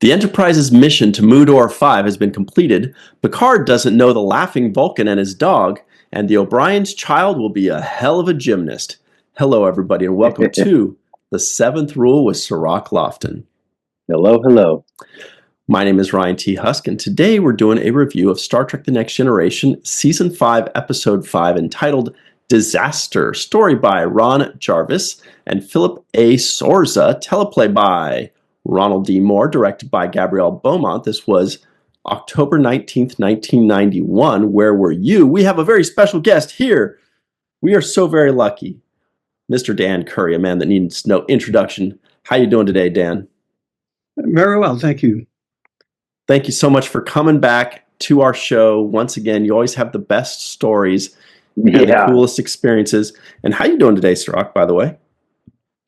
The Enterprise's mission to Mudor 5 has been completed. Picard doesn't know the laughing Vulcan and his dog, and the O'Brien's child will be a hell of a gymnast. Hello, everybody, and welcome to The Seventh Rule with Sirach Lofton. Hello, hello. My name is Ryan T. Husk, and today we're doing a review of Star Trek The Next Generation, Season 5, Episode 5, entitled Disaster. Story by Ron Jarvis and Philip A. Sorza. Teleplay by Ronald D. Moore, directed by Gabrielle Beaumont. This was October 19th, 1991. Where were you? We have a very special guest here. We are so very lucky. Mr. Dan Curry, a man that needs no introduction. How you doing today, Dan? Very well, thank you. Thank you so much for coming back to our show. Once again, you always have the best stories and the coolest experiences. And how you doing today, Sirach, by the way?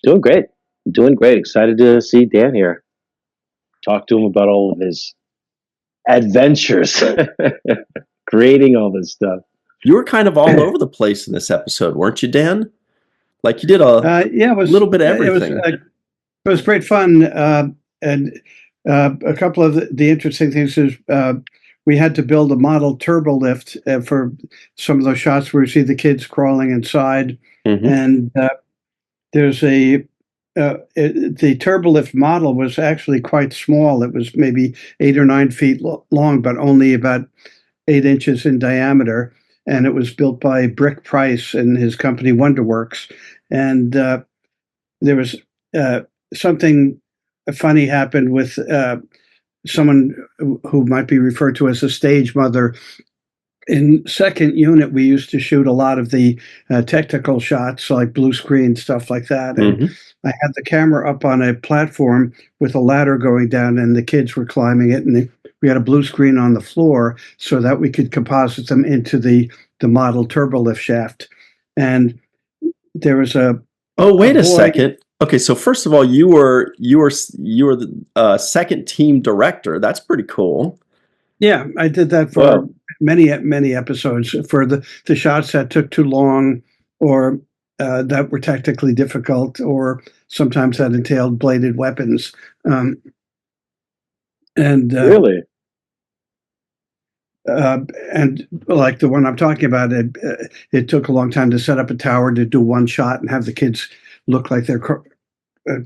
Doing great. Doing great. Excited to see Dan here. Talk to him about all of his adventures, creating all this stuff. You were kind of all over the place in this episode, weren't you, Dan? Like you did a little bit of everything. It was great fun. And a couple of the interesting things is we had to build a model turbolift for some of those shots where you see the kids crawling inside. Mm-hmm. And there's the turbolift model was actually quite small. It was maybe 8 or 9 feet long, but only about 8 inches in diameter. And it was built by Brick Price and his company Wonderworks. And there was something funny happened with someone who might be referred to as a stage mother. In second unit, we used to shoot a lot of the technical shots, like blue screen, stuff like that. And mm-hmm. I had the camera up on a platform with a ladder going down, and the kids were climbing it. And we had a blue screen on the floor so that we could composite them into the model turbolift shaft. And there was a wait a second. Okay, so first of all, you were the second team director. That's pretty cool. Yeah, I did that for many episodes. For the shots that took too long, or that were technically difficult, or sometimes that entailed bladed weapons. Really? And like the one I'm talking about, it took a long time to set up a tower to do one shot and have the kids look like they're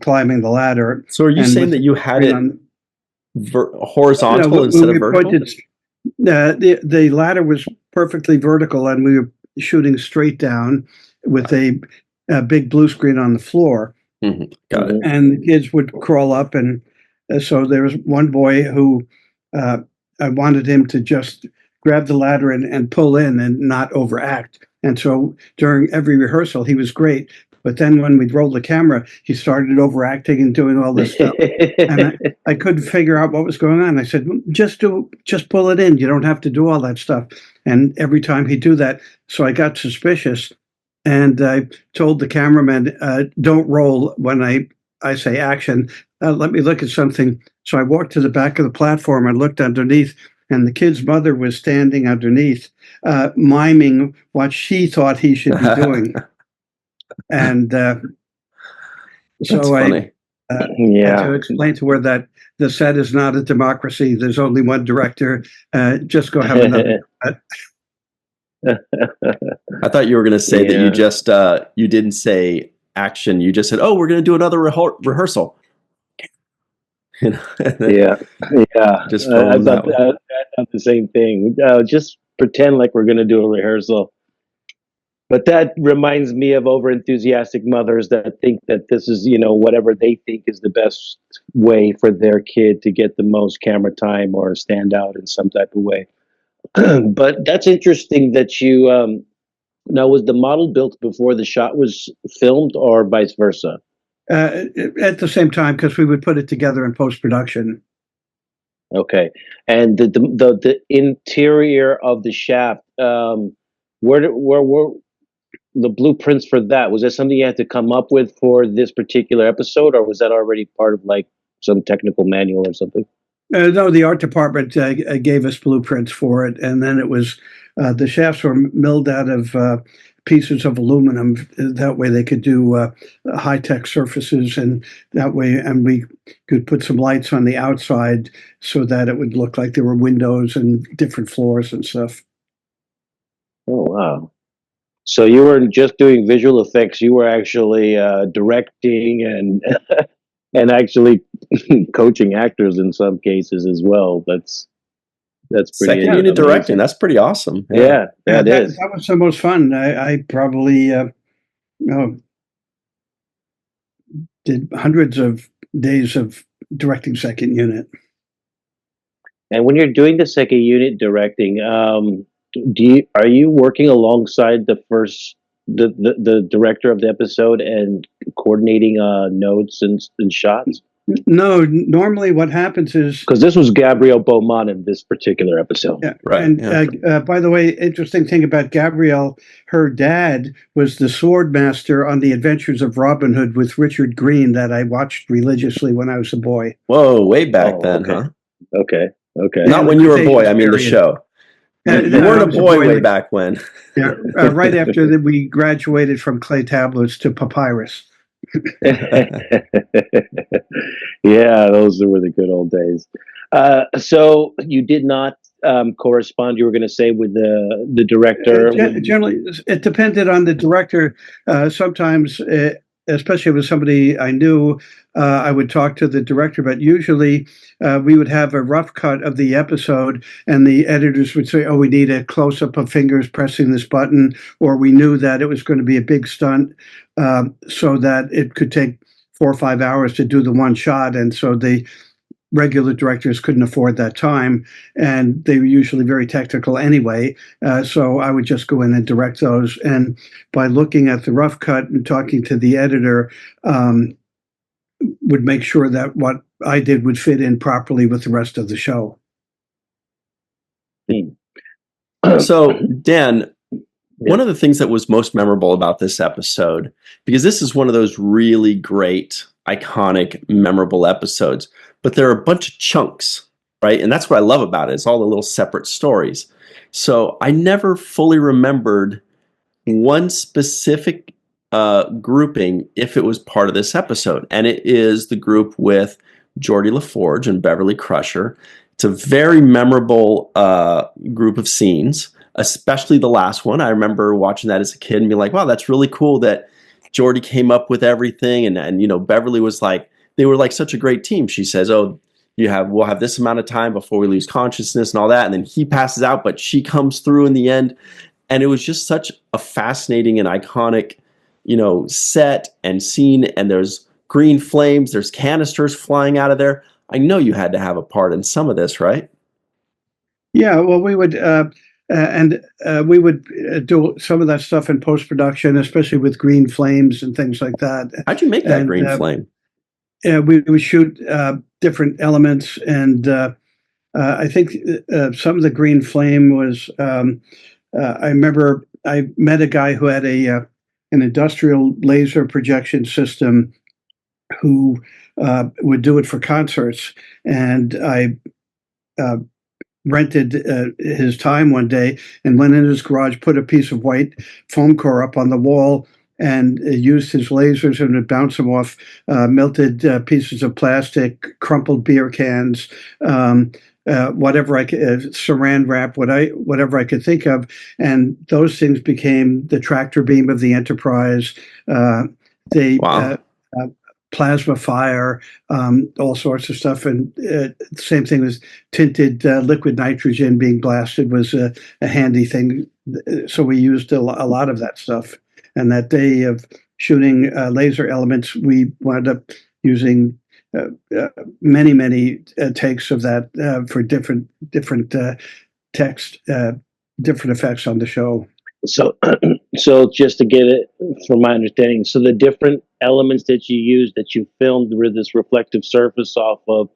climbing the ladder. So are you saying that you had it horizontal instead of vertical? The ladder was perfectly vertical, and we were shooting straight down with a big blue screen on the floor. Mm-hmm. Got it. And the kids would crawl up, and so there was one boy who I wanted him to just grab the ladder and pull in and not overact. And so during every rehearsal, he was great. But then when we'd roll the camera, he started overacting and doing all this stuff. And I couldn't figure out what was going on. I said, just pull it in. You don't have to do all that stuff. And every time he'd do that, so I got suspicious. And I told the cameraman, don't roll when I say action. Let me look at something. So I walked to the back of the platform and looked underneath, and the kid's mother was standing underneath, miming what she thought he should be doing. And so I had to explain to her that the set is not a democracy. There's only one director. Just go have another. I thought you were going to say that you just you didn't say action. You just said, "Oh, we're going to do another rehearsal." Yeah. Just I thought the same thing. Just pretend like we're going to do a rehearsal. But that reminds me of over-enthusiastic mothers that think that this is, whatever they think is the best way for their kid to get the most camera time or stand out in some type of way. But that's interesting that you, now was the model built before the shot was filmed or vice versa? At the same time, because we would put it together in post-production. Okay. And the interior of the shaft, where were the blueprints for that? Was that something you had to come up with for this particular episode, or was that already part of like some technical manual or something? No, the art department gave us blueprints for it, and then it was the shafts were milled out of pieces of aluminum. That way they could do high-tech surfaces, and that way, and we could put some lights on the outside so that it would look like there were windows and different floors and stuff. Oh, wow. So you weren't just doing visual effects; you were actually directing and and actually coaching actors in some cases as well. That's pretty Second unit amazing. directing. That's pretty awesome. Yeah, Yeah, that is. that was the most fun. I probably did hundreds of days of directing second unit. And when you're doing the second unit directing, are you working alongside the director of the episode and coordinating notes and shots? No, normally what happens is, Because this was Gabrielle Beaumont in this particular episode. yeah, Right, and yeah. by the way, interesting thing about Gabrielle, her dad was the sword master on the Adventures of Robin Hood with Richard Green that I watched religiously when I was a boy. Whoa, way back Oh, then, okay. huh? Okay. Okay. Not And when the you were a boy. Cretaceous I mean, the period. show. You I weren't a was a boy boy, way like, back when. yeah, right after that we graduated from clay tablets to papyrus. Yeah, those were the good old days. So you did not correspond, you were going to say, with the director? Generally, it depended on the director. Sometimes, especially with somebody I knew, I would talk to the director, but usually we would have a rough cut of the episode, and the editors would say, oh, we need a close up of fingers pressing this button, or we knew that it was going to be a big stunt, so that it could take 4 or 5 hours to do the one shot. And so the regular directors couldn't afford that time, and they were usually very technical anyway. So I would just go in and direct those. And by looking at the rough cut and talking to the editor, would make sure that what I did would fit in properly with the rest of the show. So, Dan, one of the things that was most memorable about this episode, because this is one of those really great, iconic, memorable episodes, but there are a bunch of chunks, right? And that's what I love about it. It's all the little separate stories. So I never fully remembered one specific grouping if it was part of this episode. And it is the group with Geordie LaForge and Beverly Crusher. It's a very memorable group of scenes, especially the last one. I remember watching that as a kid and being like, wow, that's really cool that Geordie came up with everything. And you know, Beverly was like, they were like such a great team. She says, oh, we'll have this amount of time before we lose consciousness and all that. And then he passes out, but she comes through in the end. And it was just such a fascinating and iconic, you know, set and scene. And there's green flames, there's canisters flying out of there. I know you had to have a part in some of this, right? Yeah, well, we would we would do some of that stuff in post production, especially with green flames and things like that. How'd you make that And, green flame? we would shoot different elements, and I think some of the green flame was. I remember I met a guy who had an industrial laser projection system who would do it for concerts, and I rented his time one day and went in his garage, put a piece of white foam core up on the wall, and used his lasers and would bounce them off melted pieces of plastic, crumpled beer cans, whatever I could, saran wrap, whatever I could think of, and those things became the tractor beam of the Enterprise. They Wow. Plasma fire, all sorts of stuff, and same thing as tinted liquid nitrogen being blasted was a handy thing. So we used a lot of that stuff. And that day of shooting laser elements, we wound up using many takes of that for different text, different effects on the show. So, so just to get it from my understanding, so the different elements that you used, that you filmed with this reflective surface off of,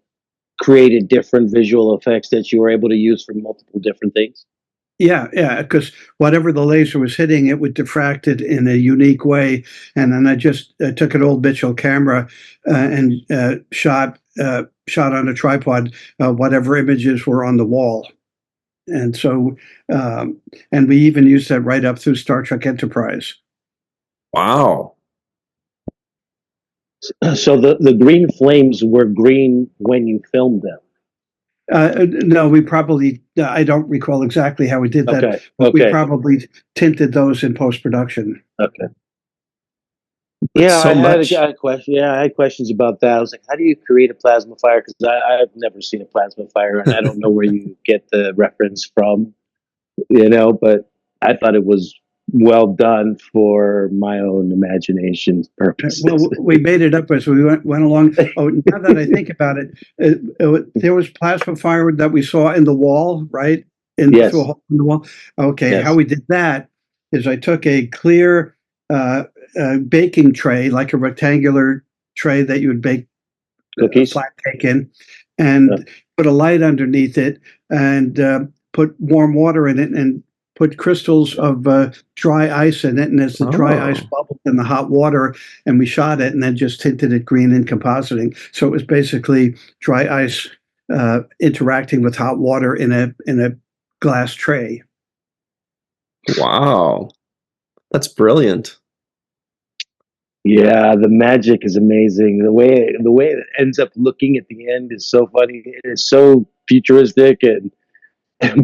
created different visual effects that you were able to use for multiple different things. Yeah, because whatever the laser was hitting, it would diffract it in a unique way. And then I just took an old Mitchell camera and shot on a tripod whatever images were on the wall. And so, and we even used that right up through Star Trek Enterprise. Wow. So the green flames were green when you filmed them. No, we probably, I don't recall exactly how we did that, Okay. but we Okay. probably tinted those in post-production. Okay. But Yeah, so much. I had a question. Yeah, I had questions about that. I was like, how do you create a plasma fire? Because I've never seen a plasma fire, and I don't know where you get the reference from, but I thought it was well done for my own imagination Well, purposes. we made it up as we went along. Oh, now that I think about it, there was plasma fire that we saw in the wall, right? Through a Yes, hole in the wall. Okay, how yes. we did that is I took a clear baking tray, like a rectangular tray that you would bake a Cookies? flat cake in, Uh, and put a light underneath it, and put warm water in it, and put crystals of dry ice in it. And as the dry ice Oh, bubbled in the hot water, and we shot it, and then just tinted it green in compositing. So it was basically dry ice interacting with hot water in a glass tray. wow. That's brilliant. yeah, the magic is amazing. The way it ends up looking at the end is so funny. It's so futuristic and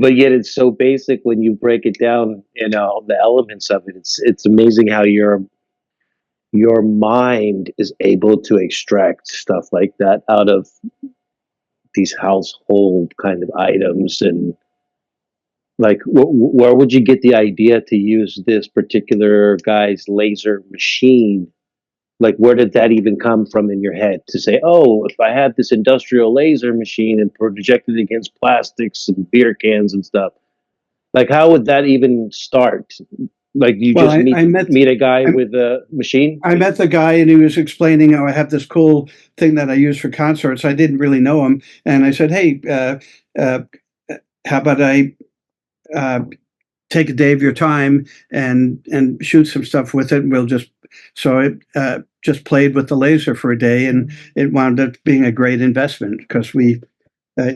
but yet it's so basic when you break it down, the elements of it. It's amazing how your mind is able to extract stuff like that out of these household kind of items. And like where would you get the idea to use this particular guy's laser machine? Like where did that even come from in your head to say, oh, if I had this industrial laser machine and projected it against plastics and beer cans and stuff, like how would that even start? Like you Well, just meet a guy I, with a machine? I met the guy and he was explaining how I have this cool thing that I use for concerts. I didn't really know him, and I said, "Hey, uh, how about I uh, take a day of your time and shoot some stuff with it? And we'll just." So it just played with the laser for a day, and it wound up being a great investment because we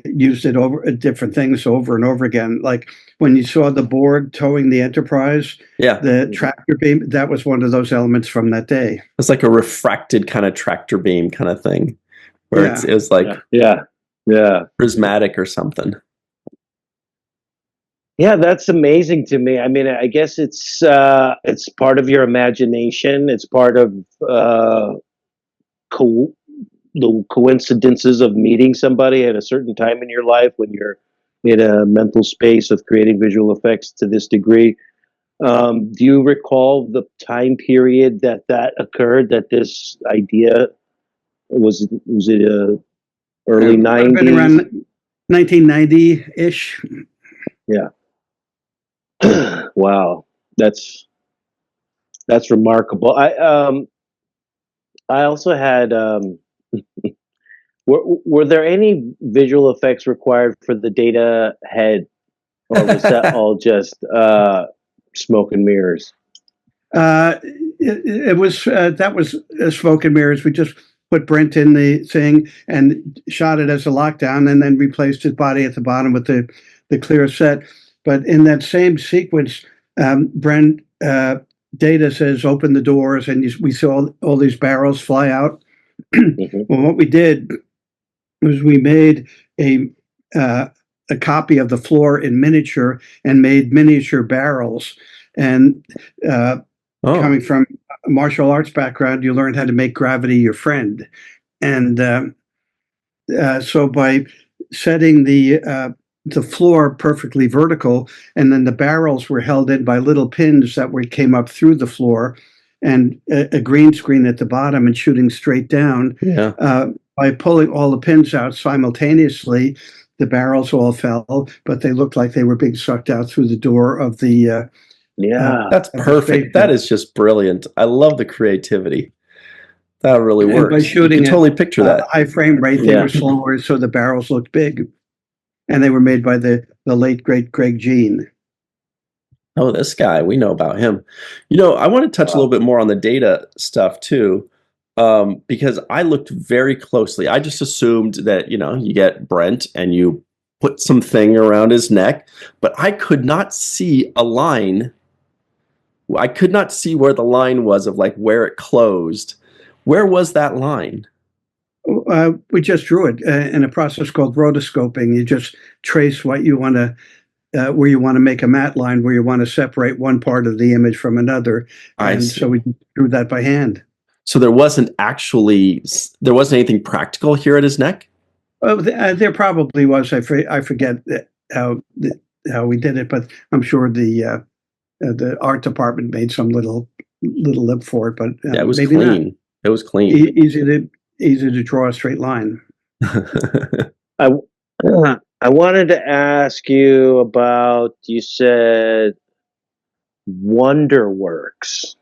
used it over different things over and over again. Like when you saw the Borg towing the Enterprise, Yeah. the tractor beam, that was one of those elements from that day. It's like a refracted kind of tractor beam kind of thing where Yeah. it was like Yeah. prismatic or something. Yeah, that's amazing to me. I mean, I guess it's part of your imagination. It's part of co- the coincidences of meeting somebody at a certain time in your life when you're in a mental space of creating visual effects to this degree. Do you recall the time period that occurred? That this idea was it early It would have been '90s? around 1990-ish. Yeah. Wow, that's remarkable. I also had were there any visual effects required for the data head, or was that all just smoke and mirrors? It was that was smoke and mirrors. We just put Brent in the thing and shot it as a lockdown, and then replaced his body at the bottom with the clear set. But in that same sequence, Brent Data says, "Open the doors," and we saw all these barrels fly out. Mm-hmm. Well, what we did was we made a uh, a copy of the floor in miniature and made miniature barrels. And coming from a martial arts background, you learned how to make gravity your friend. And so by setting the floor perfectly vertical, and then the barrels were held in by little pins that came up through the floor, and a green screen at the bottom and shooting straight down. Yeah. By pulling all the pins out simultaneously, the barrels all fell, but they looked like they were being sucked out through the door of the. Yeah, That's perfect. That is just brilliant. I love the creativity. That really And by works. You shooting can at totally picture that. high frame rate, they were slower, so the barrels looked big. And they were made by the late great Greg Jean. Oh, this guy, we know about him. I want to touch a little bit more on the data stuff too, because I looked very closely. I just assumed that, you get Brent and you put something around his neck, but I could not see a line. I could not see where the line was of like where it closed. Where was that line? We just drew it in a process called rotoscoping. You just trace what you want to, where you want to make a matte line, where you want to separate one part of the image from another, I and see. so we drew that by hand. So there wasn't anything practical here at his neck? Well, there probably was. I forget how how we did it, but I'm sure the art department made some little lip for it. But Yeah, it was maybe clean. not. It was clean. Easy to draw a straight line. I I wanted to ask you about. You said WonderWorks.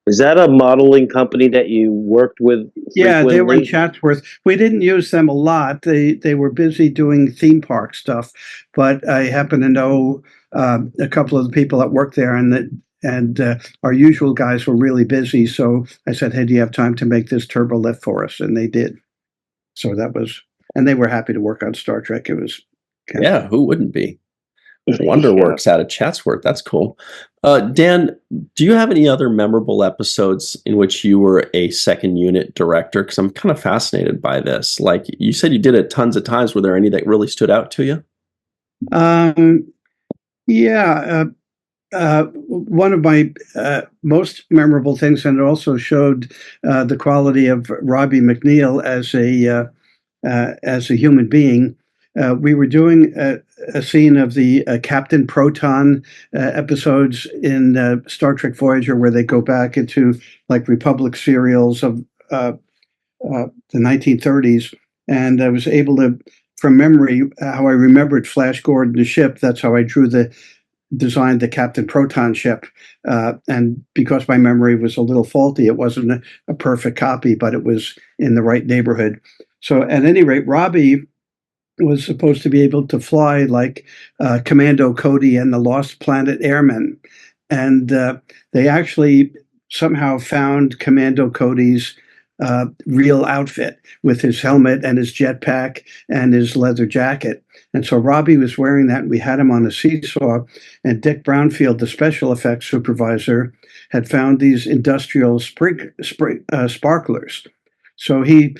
Is that a modeling company that you worked with Yeah, they were in frequently? Chatsworth. We didn't use them a lot. They were busy doing theme park stuff, but I happen to know a couple of the people that work there, and our usual guys were really busy. So I said, "Hey, do you have time to make this turbo lift for us?" And they did. So that was, and they were happy to work on Star Trek. It was kind of, Yeah, who wouldn't be? Yeah. WonderWorks out of Chatsworth. That's cool. Dan, do you have any other memorable episodes in which you were a second unit director? Because I'm kind of fascinated by this. Like you said, you did it tons of times. Were there any that really stood out to you? yeah. One of my most memorable things, and it also showed the quality of Robbie McNeil as a human being. We were doing a scene of the Captain Proton episodes in Star Trek Voyager, where they go back into like Republic serials of the 1930s, and I was able to, from memory, how I remembered Flash Gordon, the ship. That's how I designed the Captain Proton ship. And because my memory was a little faulty, it wasn't a perfect copy, but it was in the right neighborhood. So at any rate, Robbie was supposed to be able to fly like Commando Cody and the Lost Planet Airmen. And they actually somehow found Commando Cody's real outfit with his helmet and his jetpack and his leather jacket. And so Robbie was wearing that. And we had him on a seesaw. And Dick Brownfield, the special effects supervisor, had found these industrial sparklers. So he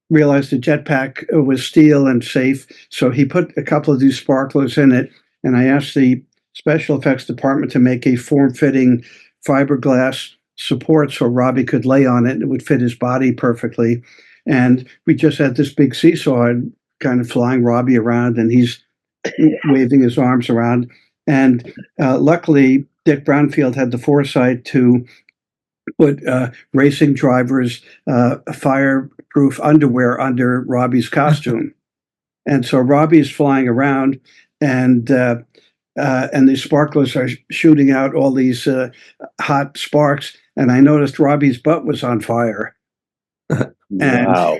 realized the jetpack was steel and safe. So he put a couple of these sparklers in it. And I asked the special effects department to make a form-fitting fiberglass support so Robbie could lay on it and it would fit his body perfectly. And we just had this big seesaw and kind of flying Robbie around, and he's waving his arms around. And luckily, Dick Brownfield had the foresight to put racing drivers fireproof underwear under Robbie's costume. And so Robbie's flying around, and these sparklers are shooting out all these hot sparks. And I noticed Robbie's butt was on fire. And Wow.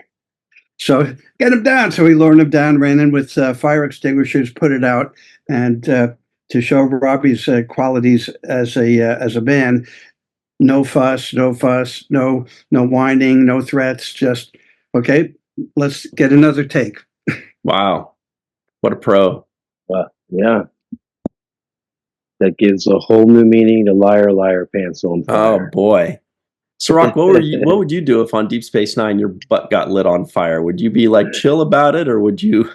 so get him down. So we lowered him down, ran in with fire extinguishers, put it out, and to show Robbie's qualities as a man. No fuss, no whining, no threats. Just okay. Let's get another take. Wow, what a pro! Yeah. That gives a whole new meaning to liar, liar, pants on Oh fire. boy. So, Rock, what would you do if on Deep Space Nine your butt got lit on fire? Would you be like chill about it, or would you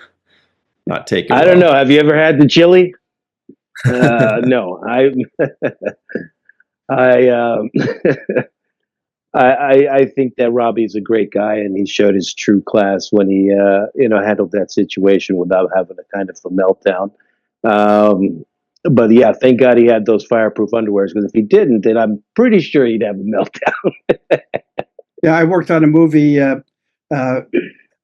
not take it? I don't know. Have you ever had the chili? No, I think that Robbie's a great guy, and he showed his true class when he handled that situation without having a kind of a meltdown. But yeah, thank God he had those fireproof underwears, because if he didn't, then I'm pretty sure he'd have a meltdown. Yeah, I worked on a movie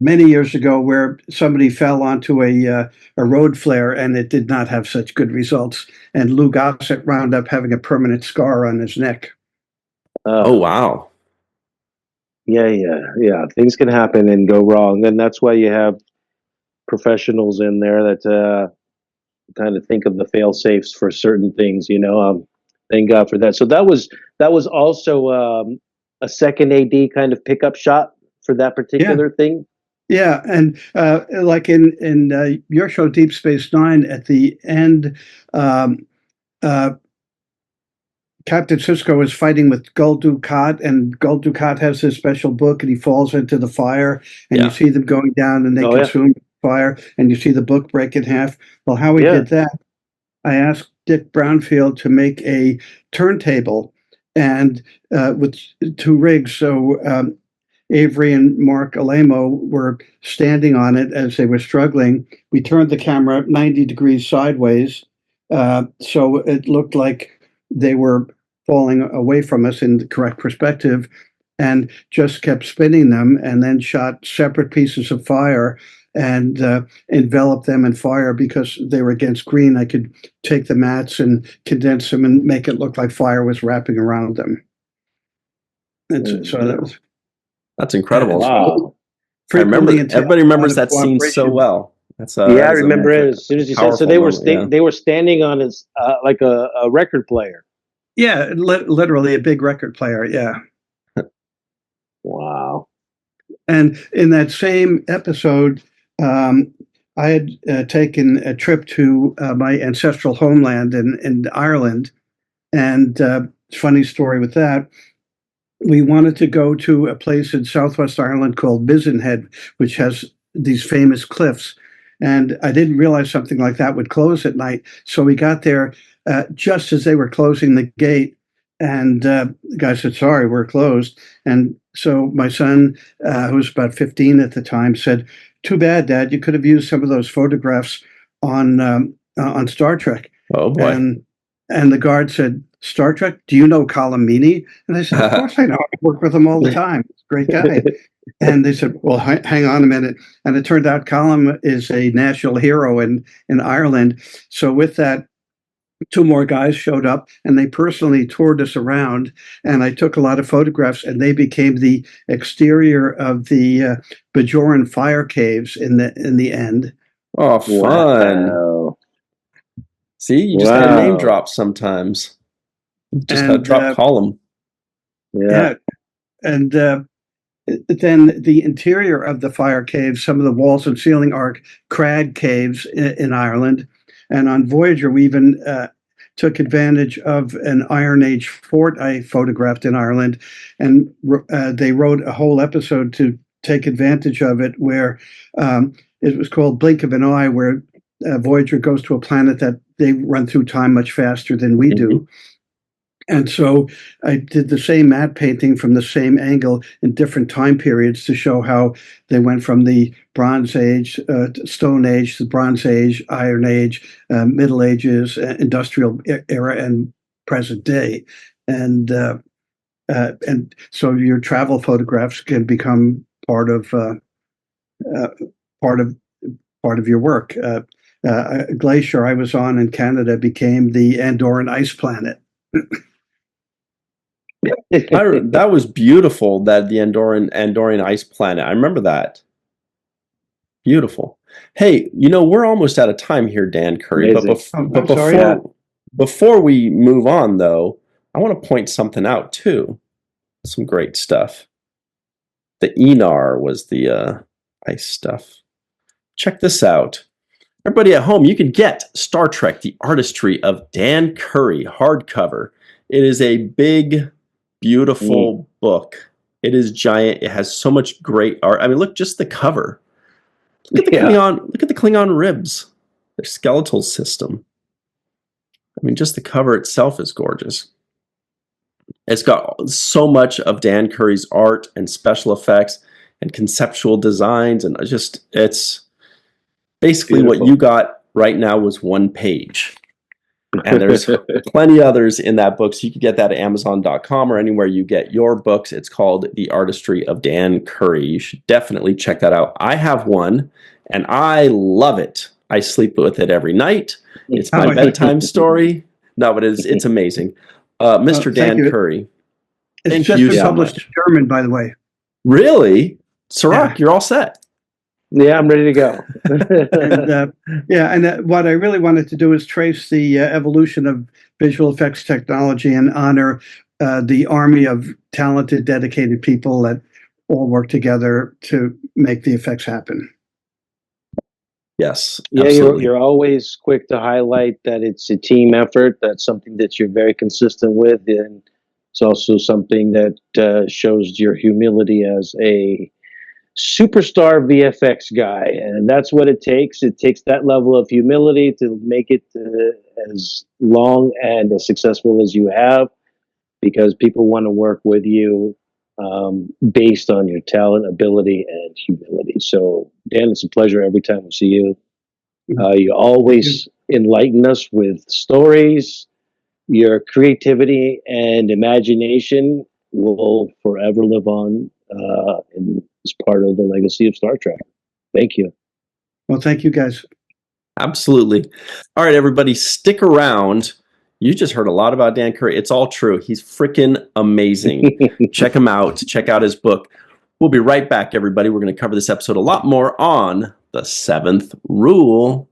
many years ago where somebody fell onto a road flare, and it did not have such good results. And Lou Gossett wound up having a permanent scar on his neck. Oh wow. Yeah. Things can happen and go wrong, and that's why you have professionals in there that kind of think of the fail safes for certain things. Thank God for that. So that was also a second AD kind of pickup shot for that particular thing. Yeah, and like in your show, Deep Space Nine, at the end, um, uh, Captain Sisko is fighting with Gul Dukat, and Gul Dukat has his special book, and he falls into the fire, and you Yeah. see them going down, and they Oh, yeah. consume fire, and you see the book break in half. Well, how he Yeah. did that, I asked Dick Brownfield to make a turntable, and with two rigs. So Avery and Mark Alamo were standing on it as they were struggling. We turned the camera 90 degrees sideways, so it looked like they were falling away from us in the correct perspective, and just kept spinning them, and then shot separate pieces of fire and enveloped them in fire because they were against green. I could take the mats and condense them and make it look like fire was wrapping around them. And so that was That's incredible. Wow. I remember everybody remembers that scene so cooperation. well. That's Yeah, I remember it as soon as you said. So they were powerful they were standing on his like a record player. Yeah, literally a big record player. Yeah. Wow. And in that same episode, I had taken a trip to my ancestral homeland in Ireland. And funny story with that, we wanted to go to a place in Southwest Ireland called Mizenhead, which has these famous cliffs. And I didn't realize something like that would close at night. So we got there just as they were closing the gate. And the guy said, "Sorry, we're closed." And so my son, who was about 15 at the time, said, "Too bad, Dad. You could have used some of those photographs on Star Trek." Oh boy. And the guard said, "Star Trek? Do you know Colm Meaney?" And I said, "Of course I know. I work with him all the time. He's a great guy." And they said, "Well, hang on a minute." And it turned out Colm is a national hero in Ireland. So with that, two more guys showed up, and they personally toured us around. And I took a lot of photographs, and they became the exterior of the Bajoran fire caves in the end. Oh, fun. Wow. See, you just got to name drop sometimes. Just got to drop column. Yeah. And then the interior of the fire caves, some of the walls and ceiling are crag caves in Ireland. And on Voyager, we even took advantage of an Iron Age fort I photographed in Ireland. And they wrote a whole episode to take advantage of it, where it was called Blink of an Eye, where Voyager goes to a planet that they run through time much faster than we do. And so I did the same matte painting from the same angle in different time periods to show how they went from the Bronze Age, Stone Age, to Bronze Age, Iron Age, Middle Ages, Industrial era, and present day. And so your travel photographs can become part of your work. A glacier I was on in Canada became the Andorran ice planet. That was beautiful. That the Andorran ice planet. I remember that. Beautiful. Hey, we're almost out of time here, Dan Curry. Before we move on, though, I want to point something out too. Some great stuff. The Enar was the ice stuff. Check this out. Everybody at home, you can get Star Trek: The Artistry of Dan Curry hardcover. It is a big, beautiful book. It is giant. It has so much great art. I mean, look, just the cover. Look at the Klingon. Look at the Klingon ribs. Their skeletal system. I mean, just the cover itself is gorgeous. It's got so much of Dan Curry's art and special effects and conceptual designs, and it's basically what you got right now was one page. And there's plenty others in that book, so you can get that at Amazon.com or anywhere you get your books. It's called The Artistry of Dan Curry. You should definitely check that out. I have one, and I love it. I sleep with it every night. It's my bedtime story. No, but it's amazing. Mr. Dan Curry. It's just been published in German, by the way. Really? Sirach, you're all set. Yeah, I'm ready to go. And what I really wanted to do is trace the evolution of visual effects technology and honor the army of talented, dedicated people that all work together to make the effects happen. Yes, Yeah, absolutely. you're always quick to highlight that it's a team effort. That's something that you're very consistent with, and it's also something that shows your humility as a superstar VFX guy, and that's what it takes. It takes that level of humility to make it as long and as successful as you have, because people want to work with you based on your talent, ability, and humility. So, Dan, it's a pleasure every time we see you. You always enlighten us with stories. Your creativity and imagination will forever live on as part of the legacy of Star Trek. Thank you. Well, thank you guys. Absolutely. All right, everybody, stick around. You just heard a lot about Dan Curry. It's all true. He's freaking amazing. Check him out. Check out his book. We'll be right back, everybody. We're going to cover this episode a lot more on the 7th Rule.